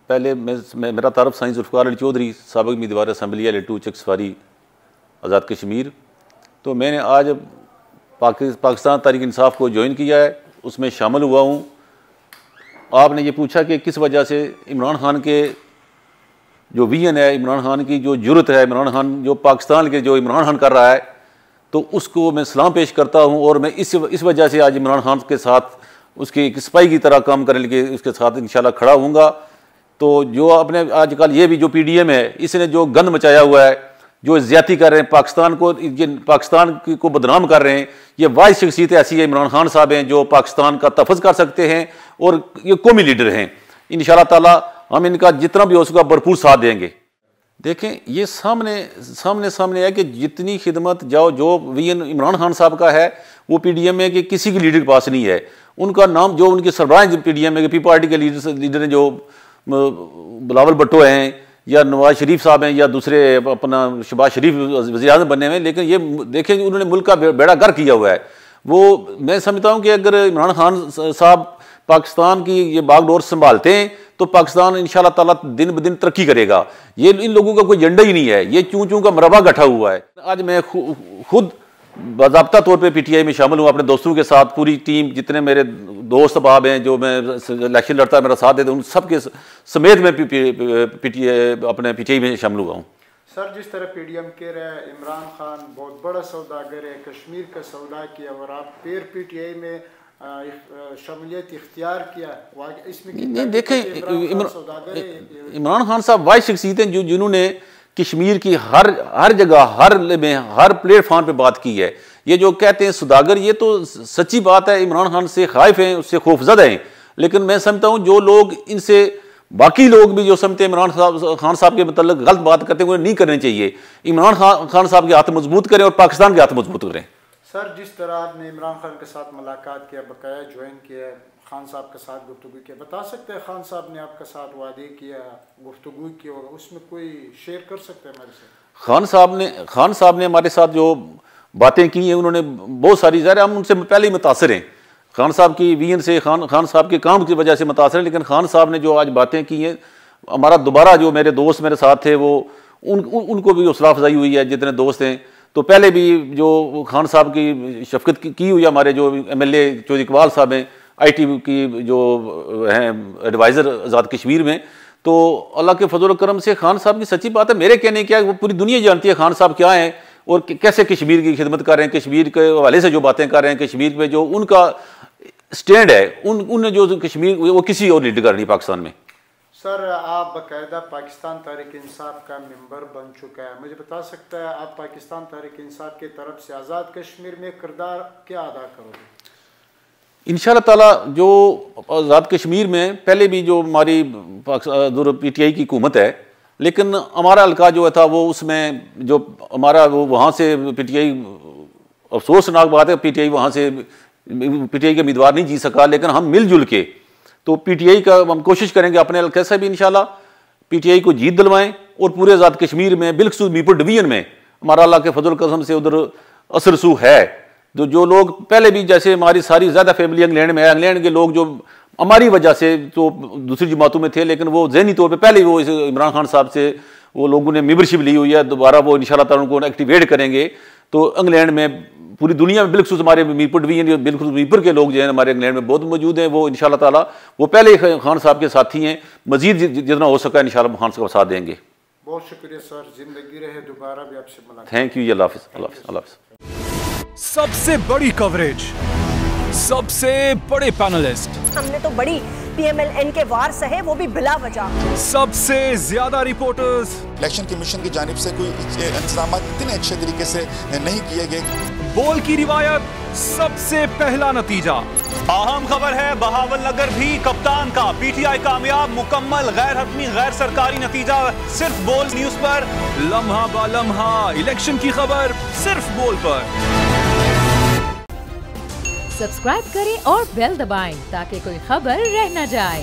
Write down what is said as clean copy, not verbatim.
पहले मेरा तारफ़ साईं ज़ुल्फ़िकार अली चौधरी, साबिक़ उम्मीदवार असम्बली L2 चक सफारी आज़ाद कश्मीर। तो मैंने आज पाकिस्तान तहरीक इंसाफ को ज्वाइन किया है, उसमें शामिल हुआ हूँ। आपने ये पूछा कि किस वजह से इमरान खान के जो विजन है, इमरान खान की जो जुर्रत है, इमरान खान जो पाकिस्तान के जो इमरान खान कर रहा है, तो उसको मैं सलाम पेश करता हूँ। और मैं इस वजह से आज इमरान खान के साथ उसकी एक सिपाही की तरह काम करने के उसके साथ इंशाल्लाह खड़ा हूँगा। तो जो आपने आजकल ये भी जो PDM है, इसने जो गंद मचाया हुआ है, जो ज़्यादती कर रहे हैं, पाकिस्तान को बदनाम कर रहे हैं, ये वाहिद शख्सियत ऐसी है इमरान खान साहब हैं जो पाकिस्तान का तहफ़्फ़ुज़ कर सकते हैं और ये कौमी लीडर हैं। इंशाअल्लाह ताला हम इनका जितना भी हो सका भरपूर साथ देंगे। देखें, ये सामने है कि जितनी खिदमत जो विजन इमरान खान साहब का है वो PDM है कि किसी की लीडर के पास नहीं है। उनका नाम जो उनके सरबराह PDM है कि पी पार्टी के लीडर हैं, जो बिलावल भुट्टो हैं या नवाज शरीफ साहब हैं या दूसरे अपना शहबाज शरीफ वज़ीर-ए-आज़म बने हुए हैं, लेकिन ये देखें उन्होंने मुल्क का बेड़ा गर्क किया हुआ है। वो मैं समझता हूँ कि अगर इमरान खान साहब पाकिस्तान की ये बागडोर संभालते हैं तो पाकिस्तान इंशाअल्लाह ताला दिन ब दिन तरक्की करेगा। ये इन लोगों का कोई एजेंडा ही नहीं है, ये चूं का मरबा गठा हुआ है। आज मैं खुद बाज़ाब्ता तौर पे PTI में शामिल हूँ अपने दोस्तों के साथ। पूरी टीम, जितने मेरे दोस्त अहबाब हैं जो मैं इलेक्शन लड़ता है मेरा साथ देते, उन सब के समेत मैं अपने PTI में शामिल हुआ हूँ। सर, जिस तरह PDM कह रहा है इमरान खान बहुत बड़ा सौदागर है, कश्मीर का सौदा किया, और आप फिर PTI में शमूलियत इख्तियार किया, इसमें नहीं देखें, इमरान खान साहब वाहिद शख्सियत हैं जिन्होंने कश्मीर की हर जगह, हर प्लेटफॉर्म पे बात की है। ये जो कहते हैं सौदागर, ये तो सच्ची बात है। इमरान खान से खाइफ हैं, उससे खौफजदा हैं, लेकिन मैं समझता हूँ जो लोग इनसे बाकी लोग भी जो समझते हैं इमरान खान साहब के मतलब गलत बात करते हैं, उन्हें नहीं करनी चाहिए। इमरान खान साहब के हाथ मजबूत करें और पाकिस्तान के हाथ मजबूत करें। सर, जिस तरह आपने इमरान खान के साथ मुलाकात किया, बकाया ज्वाइन किया, खान साहब के साथ गुफ्तगू किया, बता सकते हैं खान साहब ने आपके साथ वादे किया, गुफ्तगू की होगा, उसमें कोई शेयर कर सकते हैं हमारे साथ? खान साहब ने हमारे साथ जो बातें की हैं, उन्होंने बहुत सारी, ज़ाहिर हम उनसे पहले ही मुतासर हैं। खान साहब की विजन से, खान साहब के काम की वजह से मुतासर हैं, लेकिन खान साहब ने जो आज बातें की हैं, हमारा दोबारा जो मेरे दोस्त मेरे साथ थे वो उनको भी हौसला अफजाई हुई है, जितने दोस्त हैं। तो पहले भी जो खान साहब की शफकत की हुई है, हमारे जो MLA चौधरी इकबाल साहब हैं, IT की जो हैं एडवाइज़र आज़ाद कश्मीर में, तो अल्लाह के फजल करम से खान साहब की सच्ची बात है, मेरे कहने क्या, वो पूरी दुनिया जानती है खान साहब क्या हैं और कैसे कश्मीर की खिदमत कर रहे हैं। कश्मीर के हवाले से जो बातें कर रहे हैं, कश्मीर पे जो उनका स्टैंड है, उनने जो कश्मीर वो किसी और लीडर का नहीं पाकिस्तान में। सर, आप बाकायदा पाकिस्तान तहरीक इंसाफ का मेंबर बन चुका है, मुझे बता सकता है आप पाकिस्तान तहरीक इंसाफ की तरफ से आज़ाद कश्मीर में किरदार क्या अदा करोगे? इंशाअल्लाह ताला जो आज़ाद कश्मीर में पहले भी जो हमारी PTI की हुकूमत है, लेकिन हमारा हल्का जो था वो उसमें जो हमारा वो वहाँ से PTI, अफसोसनाक बात है, PTI वहाँ से PTI के उम्मीदवार नहीं जीत सका, लेकिन हम मिलजुल के तो PTI का हम कोशिश करेंगे अपने हल्के से भी इंशाल्लाह PTI को जीत दिलवाएं और पूरे आज़ाद कश्मीर में, बिलखुसूस मीरपुर डिवीजन में हमारा अल्लाह के फजल करम से उधर असर रसूख है। जो लोग पहले भी, जैसे हमारी सारी ज़्यादा फैमिली इंग्लैंड में है, इंग्लैंड के लोग जो हमारी वजह से तो दूसरी जमातों में थे, लेकिन वो ज़हनी तौर पे पहले ही वो इमरान खान साहब से वो लोगों ने मेंबरशिप ली हुई है, दोबारा वो इंशाल्लाह ताला उनको एक्टिवेट करेंगे। तो इंग्लैंड में, पूरी दुनिया में बिलखुसूस हमारे मीरपुर डिवीजन, बिलखुसूस मीरपुर के लोग जो हैं हमारे इंग्लैंड में बहुत मौजूद हैं, वो इंशाल्लाह ताला वो पहले ही खान साहब के साथी हैं। मजीद जितना हो सका इंशाल्लाह खान साहब का साथ देंगे। बहुत शुक्रिया सर, जिंदगी रहे, दोबारा भी आपसे मुलाकात। थैंक यू, अल्लाह हाफ़िज़। सबसे बड़ी कवरेज, सबसे बड़े पैनलिस्ट, हमने तो बड़ी PMLN के वार सहे, वो भी बिला वजह। सबसे ज्यादा रिपोर्टर्स, इलेक्शन कमीशन की जानिब से कोई इंतजाम इतने अच्छे तरीके से नहीं किए गए। बोल की रिवायत, सबसे पहला नतीजा। अहम खबर है बहावलनगर भी कप्तान का, PTI कामयाब, मुकम्मल गैर हतमी गैर सरकारी नतीजा सिर्फ बोल न्यूज पर। लम्हा बा लम्हा इलेक्शन की खबर सिर्फ बोल पर। सब्सक्राइब करें और बेल दबाएं ताकि कोई खबर रह न जाए।